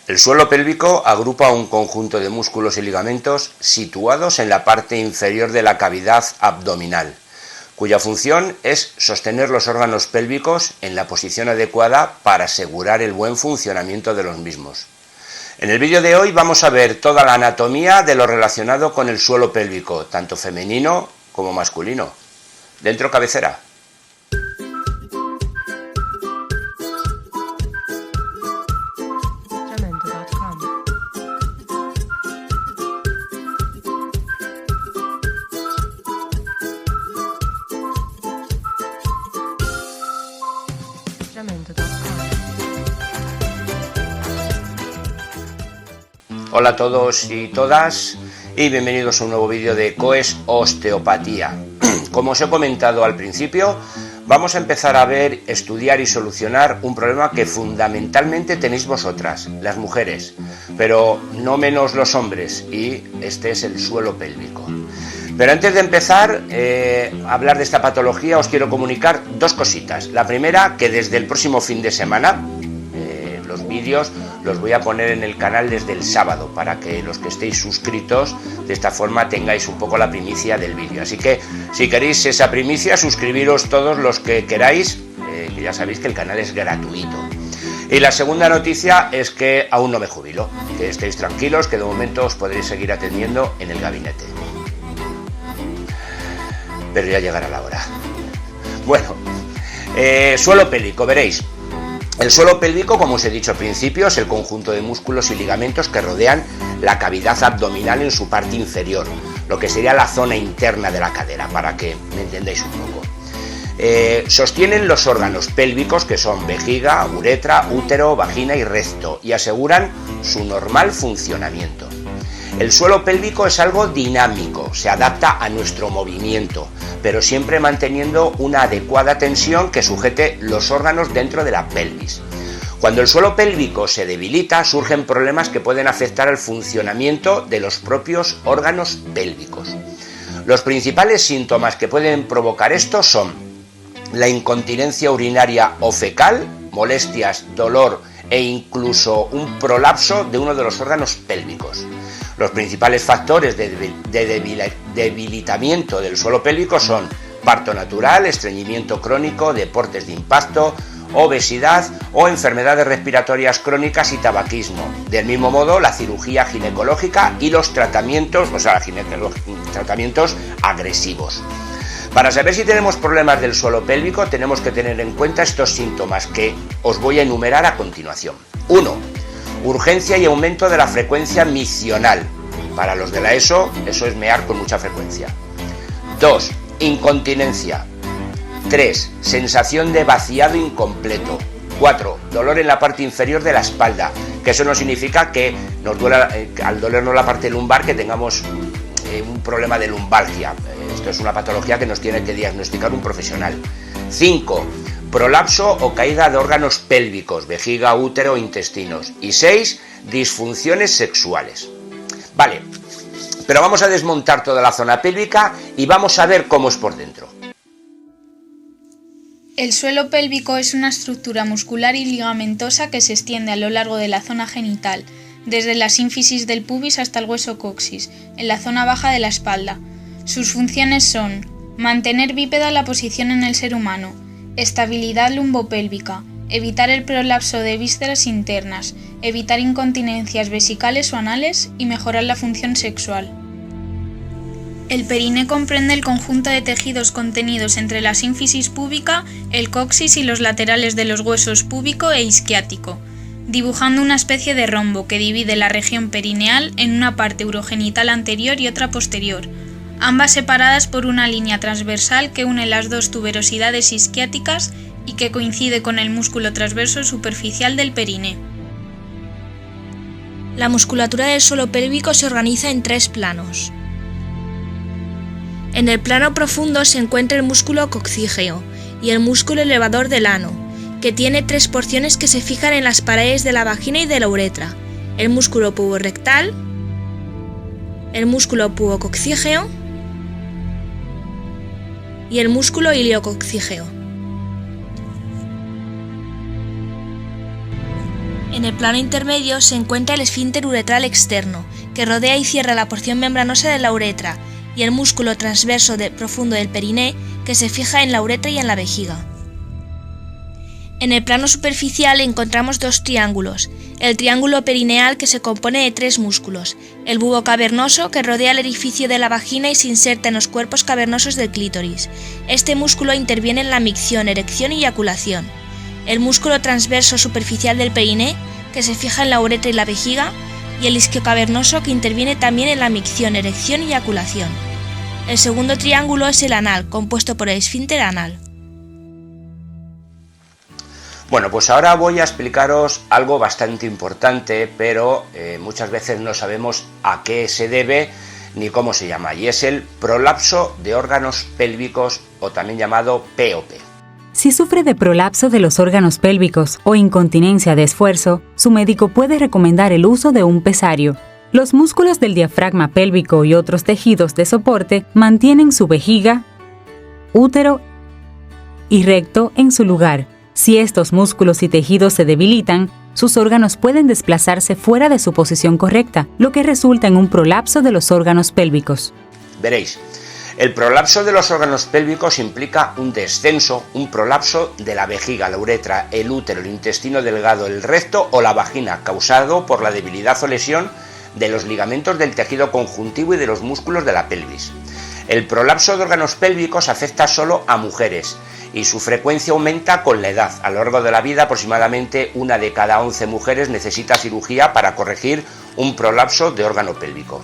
El suelo pélvico agrupa un conjunto de músculos y ligamentos situados en la parte inferior de la cavidad abdominal, cuya función es sostener los órganos pélvicos en la posición adecuada para asegurar el buen funcionamiento de los mismos. En el vídeo de hoy vamos a ver toda la anatomía de lo relacionado con el suelo pélvico, tanto femenino como masculino. Dentro cabecera. Hola a todos y todas y bienvenidos a un nuevo vídeo de COES Osteopatía. Como os he comentado al principio, vamos a empezar a ver, estudiar y solucionar un problema que fundamentalmente tenéis vosotras, las mujeres, pero no menos los hombres, y este es el suelo pélvico. Pero antes de empezar a hablar de esta patología, os quiero comunicar dos cositas. La primera, que desde el próximo fin de semana, los vídeos los voy a poner en el canal desde el sábado, para que los que estéis suscritos de esta forma tengáis un poco la primicia del vídeo. Así que si queréis esa primicia, suscribiros todos los que queráis, que ya sabéis que el canal es gratuito. Y la segunda noticia es que aún no me jubilo, que estéis tranquilos, que de momento os podréis seguir atendiendo en el gabinete. Pero ya llegará la hora. Bueno, suelo pélvico, veréis. El suelo pélvico, como os he dicho al principio, es el conjunto de músculos y ligamentos que rodean la cavidad abdominal en su parte inferior, lo que sería la zona interna de la cadera, para que me entendáis un poco. Sostienen los órganos pélvicos, que son vejiga, uretra, útero, vagina y recto, y aseguran su normal funcionamiento. El suelo pélvico es algo dinámico, se adapta a nuestro movimiento, pero siempre manteniendo una adecuada tensión que sujete los órganos dentro de la pelvis. Cuando el suelo pélvico se debilita, surgen problemas que pueden afectar al funcionamiento de los propios órganos pélvicos. Los principales síntomas que pueden provocar esto son la incontinencia urinaria o fecal, molestias, dolor e incluso un prolapso de uno de los órganos pélvicos. Los principales factores de debilitamiento del suelo pélvico son parto natural, estreñimiento crónico, deportes de impacto, obesidad o enfermedades respiratorias crónicas y tabaquismo. Del mismo modo, la cirugía ginecológica y los tratamientos, tratamientos agresivos. Para saber si tenemos problemas del suelo pélvico, tenemos que tener en cuenta estos síntomas que os voy a enumerar a continuación. 1. Urgencia y aumento de la frecuencia miccional. Para los de la ESO, eso es mear con mucha frecuencia. 2. Incontinencia. 3. Sensación de vaciado incompleto. 4. Dolor en la parte inferior de la espalda, que eso no significa que nos duela, al dolernos la parte lumbar, que tengamos un problema de lumbalgia. Esto es una patología que nos tiene que diagnosticar un profesional. 5. Prolapso o caída de órganos pélvicos, vejiga, útero, intestinos. Y 6. Disfunciones sexuales. Vale, pero vamos a desmontar toda la zona pélvica y vamos a ver cómo es por dentro. El suelo pélvico es una estructura muscular y ligamentosa que se extiende a lo largo de la zona genital, desde la sínfisis del pubis hasta el hueso coxis, en la zona baja de la espalda. Sus funciones son: mantener bípeda la posición en el ser humano, estabilidad lumbopélvica, evitar el prolapso de vísceras internas, evitar incontinencias vesicales o anales y mejorar la función sexual. El perine comprende el conjunto de tejidos contenidos entre la sínfisis púbica, el coxis y los laterales de los huesos púbico e isquiático, dibujando una especie de rombo que divide la región perineal en una parte urogenital anterior y otra posterior, ambas separadas por una línea transversal que une las dos tuberosidades isquiáticas y que coincide con el músculo transverso superficial del perine. La musculatura del suelo pélvico se organiza en 3 planos. En el plano profundo se encuentra el músculo coccígeo y el músculo elevador del ano, que tiene 3 porciones que se fijan en las paredes de la vagina y de la uretra: el músculo puborectal, el músculo pubococcígeo y el músculo iliococcígeo. En el plano intermedio se encuentra el esfínter uretral externo, que rodea y cierra la porción membranosa de la uretra, y el músculo transverso profundo del periné, que se fija en la uretra y en la vejiga. En el plano superficial encontramos dos triángulos: el triángulo perineal, que se compone de 3 músculos, el bulbo cavernoso, que rodea el orificio de la vagina y se inserta en los cuerpos cavernosos del clítoris. Este músculo interviene en la micción, erección y eyaculación. El músculo transverso superficial del periné, que se fija en la uretra y la vejiga, y el isquiocavernoso, que interviene también en la micción, erección y eyaculación. El segundo triángulo es el anal, compuesto por el esfínter anal. Bueno, pues ahora voy a explicaros algo bastante importante, pero muchas veces no sabemos a qué se debe ni cómo se llama, y es el prolapso de órganos pélvicos, o también llamado POP. Si sufre de prolapso de los órganos pélvicos o incontinencia de esfuerzo, su médico puede recomendar el uso de un pesario. Los músculos del diafragma pélvico y otros tejidos de soporte mantienen su vejiga, útero y recto en su lugar. Si estos músculos y tejidos se debilitan, sus órganos pueden desplazarse fuera de su posición correcta, lo que resulta en un prolapso de los órganos pélvicos. Veréis, el prolapso de los órganos pélvicos implica un descenso, un prolapso de la vejiga, la uretra, el útero, el intestino delgado, el recto o la vagina, causado por la debilidad o lesión de los ligamentos del tejido conjuntivo y de los músculos de la pelvis. El prolapso de órganos pélvicos afecta solo a mujeres y su frecuencia aumenta con la edad. A lo largo de la vida, aproximadamente 1 de cada 11 mujeres necesita cirugía para corregir un prolapso de órgano pélvico.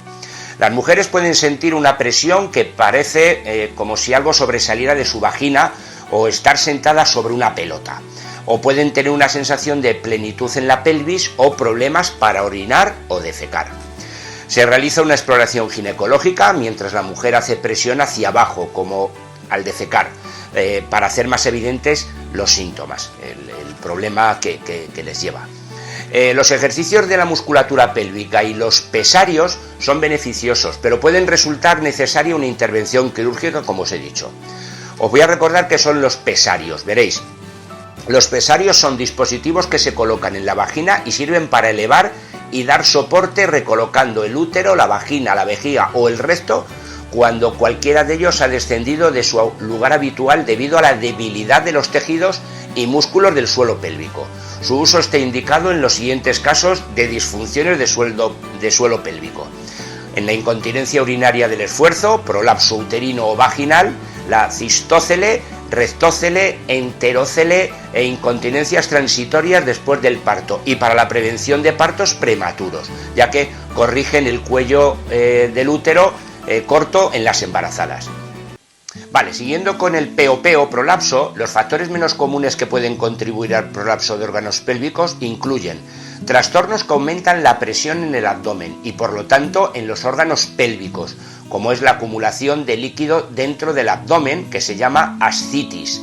Las mujeres pueden sentir una presión que parece como si algo sobresaliera de su vagina, o estar sentadas sobre una pelota. O pueden tener una sensación de plenitud en la pelvis o problemas para orinar o defecar. Se realiza una exploración ginecológica mientras la mujer hace presión hacia abajo, como al defecar, para hacer más evidentes los síntomas, el problema que les lleva. Los ejercicios de la musculatura pélvica y los pesarios son beneficiosos, pero pueden resultar necesaria una intervención quirúrgica, como os he dicho. Os voy a recordar qué son los pesarios, veréis. Los pesarios son dispositivos que se colocan en la vagina y sirven para elevar y dar soporte recolocando el útero, la vagina, la vejiga o el recto cuando cualquiera de ellos ha descendido de su lugar habitual debido a la debilidad de los tejidos y músculos del suelo pélvico. Su uso está indicado en los siguientes casos de disfunciones de suelo pélvico: en la incontinencia urinaria del esfuerzo, prolapso uterino o vaginal, la cistócele, rectócele, enterócele e incontinencias transitorias después del parto, y para la prevención de partos prematuros, ya que corrigen el cuello del útero corto en las embarazadas. Vale, siguiendo con el POP o prolapso, los factores menos comunes que pueden contribuir al prolapso de órganos pélvicos incluyen trastornos que aumentan la presión en el abdomen y por lo tanto en los órganos pélvicos, como es la acumulación de líquido dentro del abdomen, que se llama ascitis,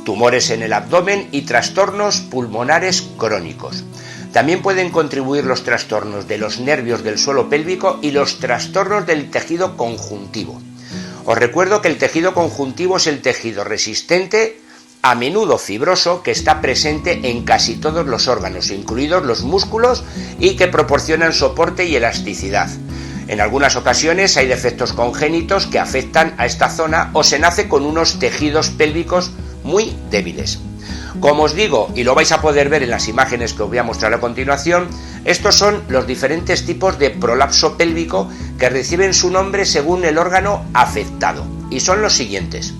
tumores en el abdomen y trastornos pulmonares crónicos. También pueden contribuir los trastornos de los nervios del suelo pélvico y los trastornos del tejido conjuntivo. Os recuerdo que el tejido conjuntivo es el tejido resistente, a menudo fibroso, que está presente en casi todos los órganos, incluidos los músculos, y que proporcionan soporte y elasticidad. En algunas ocasiones hay defectos congénitos que afectan a esta zona o se nace con unos tejidos pélvicos muy débiles. Como os digo, y lo vais a poder ver en las imágenes que os voy a mostrar a continuación, estos son los diferentes tipos de prolapso pélvico que reciben su nombre según el órgano afectado, y son los siguientes.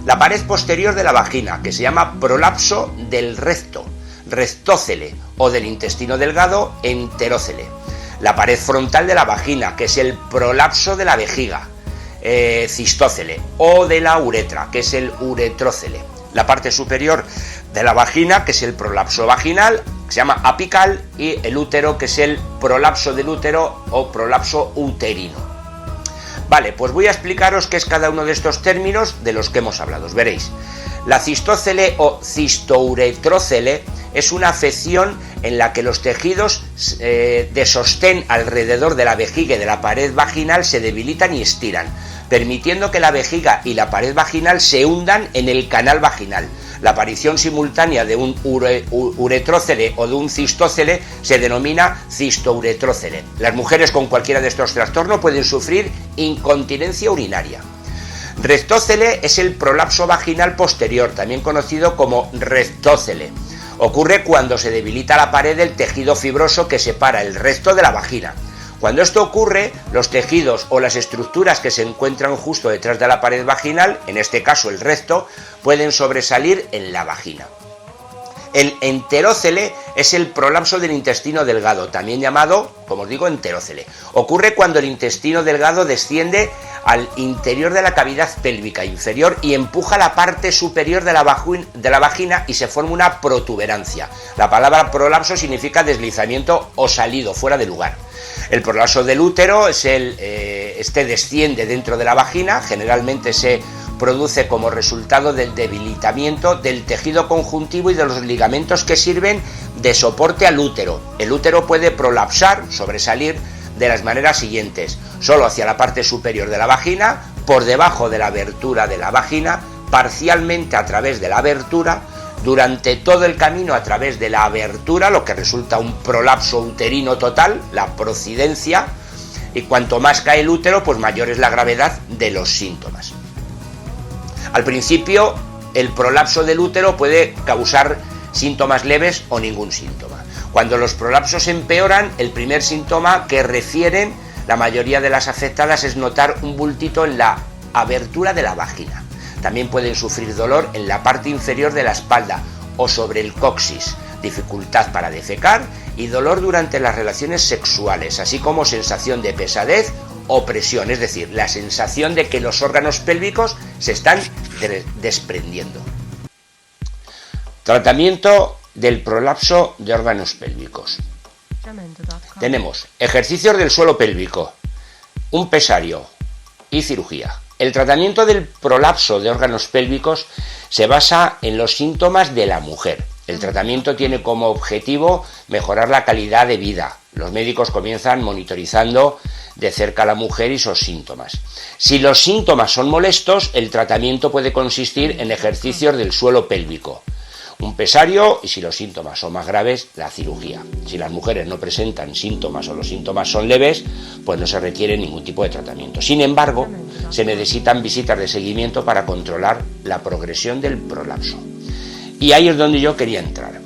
La pared posterior de la vagina, que se llama prolapso del recto, rectócele, o del intestino delgado, enterócele. La pared frontal de la vagina, que es el prolapso de la vejiga, cistócele, o de la uretra, que es el uretrócele. La parte superior de la vagina, que es el prolapso vaginal, que se llama apical, y el útero, que es el prolapso del útero o prolapso uterino. Vale, pues voy a explicaros qué es cada uno de estos términos de los que hemos hablado. Veréis, la cistócele o cistouretrócele es una afección en la que los tejidos de sostén alrededor de la vejiga y de la pared vaginal se debilitan y estiran, permitiendo que la vejiga y la pared vaginal se hundan en el canal vaginal, La aparición simultánea de un uretrócele o de un cistócele se denomina cistouretrócele. Las mujeres con cualquiera de estos trastornos pueden sufrir incontinencia urinaria. Rectócele es el prolapso vaginal posterior, también conocido como rectócele. Ocurre cuando se debilita la pared del tejido fibroso que separa el recto de la vagina. Cuando esto ocurre, los tejidos o las estructuras que se encuentran justo detrás de la pared vaginal, en este caso el recto, pueden sobresalir en la vagina. El enterócele es el prolapso del intestino delgado, también llamado, como os digo, enterócele. Ocurre cuando el intestino delgado desciende al interior de la cavidad pélvica inferior y empuja la parte superior de la vagina y se forma una protuberancia. La palabra prolapso significa deslizamiento o salido, fuera de lugar. El prolapso del útero es este desciende dentro de la vagina, generalmente se produce como resultado del debilitamiento del tejido conjuntivo y de los ligamentos que sirven de soporte al útero. El útero puede prolapsar, sobresalir de las maneras siguientes: solo hacia la parte superior de la vagina, por debajo de la abertura de la vagina, parcialmente a través de la abertura, durante todo el camino a través de la abertura, lo que resulta un prolapso uterino total, la procidencia, y cuanto más cae el útero, pues mayor es la gravedad de los síntomas. Al principio, el prolapso del útero puede causar síntomas leves o ningún síntoma. Cuando los prolapsos empeoran, el primer síntoma que refieren la mayoría de las afectadas es notar un bultito en la abertura de la vagina. También pueden sufrir dolor en la parte inferior de la espalda o sobre el coxis, dificultad para defecar y dolor durante las relaciones sexuales, así como sensación de pesadez o presión, es decir, la sensación de que los órganos pélvicos se están desprendiendo. Tratamiento del prolapso de órganos pélvicos. Tenemos ejercicios del suelo pélvico, un pesario y cirugía. El tratamiento del prolapso de órganos pélvicos se basa en los síntomas de la mujer. El tratamiento tiene como objetivo mejorar la calidad de vida. Los médicos comienzan monitorizando de cerca a la mujer y sus síntomas. Si los síntomas son molestos, el tratamiento puede consistir en ejercicios del suelo pélvico, un pesario y, si los síntomas son más graves, la cirugía. Si las mujeres no presentan síntomas o los síntomas son leves, pues no se requiere ningún tipo de tratamiento. Sin embargo, se necesitan visitas de seguimiento para controlar la progresión del prolapso. Y ahí es donde yo quería entrar,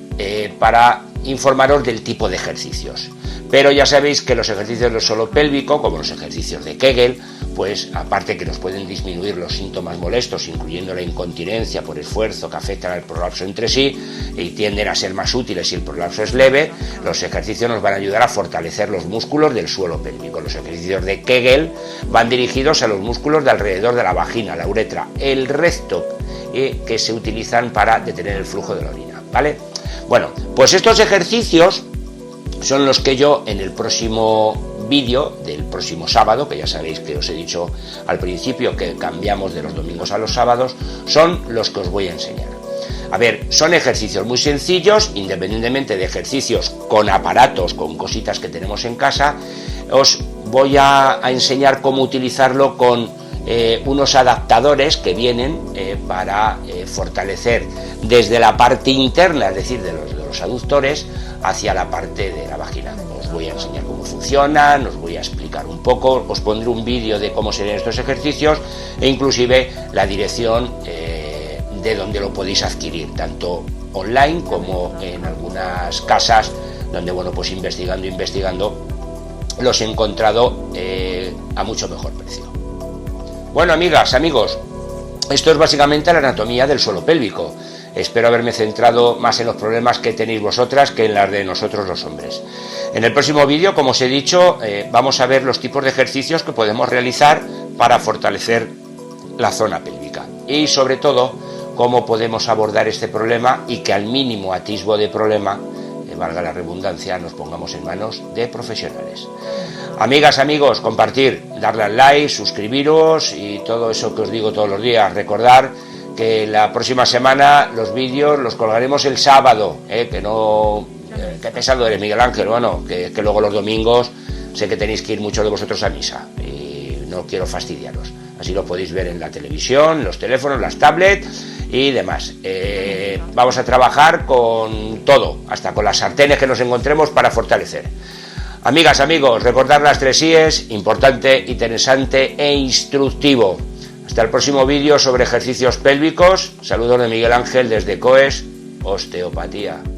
para informaros del tipo de ejercicios. Pero ya sabéis que los ejercicios del suelo pélvico, como los ejercicios de Kegel, pues aparte que nos pueden disminuir los síntomas molestos, incluyendo la incontinencia por esfuerzo que afectan al prolapso entre sí, y tienden a ser más útiles si el prolapso es leve, los ejercicios nos van a ayudar a fortalecer los músculos del suelo pélvico. Los ejercicios de Kegel van dirigidos a los músculos de alrededor de la vagina, la uretra, el recto, que se utilizan para detener el flujo de la orina, ¿vale? Bueno, pues estos ejercicios son los que yo en el próximo vídeo del próximo sábado, que ya sabéis que os he dicho al principio que cambiamos de los domingos a los sábados, son los que os voy a enseñar. A ver, son ejercicios muy sencillos, independientemente de ejercicios con aparatos, con cositas que tenemos en casa. Os voy a enseñar cómo utilizarlo con unos adaptadores que vienen para fortalecer desde la parte interna, es decir, de los aductores, hacia la parte de la vagina. Os voy a enseñar cómo funcionan, os voy a explicar un poco, os pondré un vídeo de cómo serían estos ejercicios e inclusive la dirección de donde lo podéis adquirir, tanto online como en algunas casas donde, bueno, pues investigando los he encontrado a mucho mejor precio. Bueno, amigas, amigos, esto es básicamente la anatomía del suelo pélvico. Espero haberme centrado más en los problemas que tenéis vosotras que en las de nosotros los hombres. En el próximo vídeo, como os he dicho, vamos a ver los tipos de ejercicios que podemos realizar para fortalecer la zona pélvica. Y sobre todo, cómo podemos abordar este problema y que al mínimo atisbo de problema, valga la redundancia, nos pongamos en manos de profesionales. Amigas, amigos, compartir, darle al like, suscribiros y todo eso que os digo todos los días. Recordar que la próxima semana los vídeos los colgaremos el sábado, que no... qué pesado eres, Miguel Ángel, bueno, que luego los domingos sé que tenéis que ir muchos de vosotros a misa y no quiero fastidiaros. Así lo podéis ver en la televisión, los teléfonos, las tablets y demás. vamos a trabajar con todo, hasta con las sartenes que nos encontremos para fortalecer. Amigas, amigos, recordar las 3 I's, importante, interesante e instructivo. Hasta el próximo vídeo sobre ejercicios pélvicos. Saludos de Miguel Ángel desde COES Osteopatía.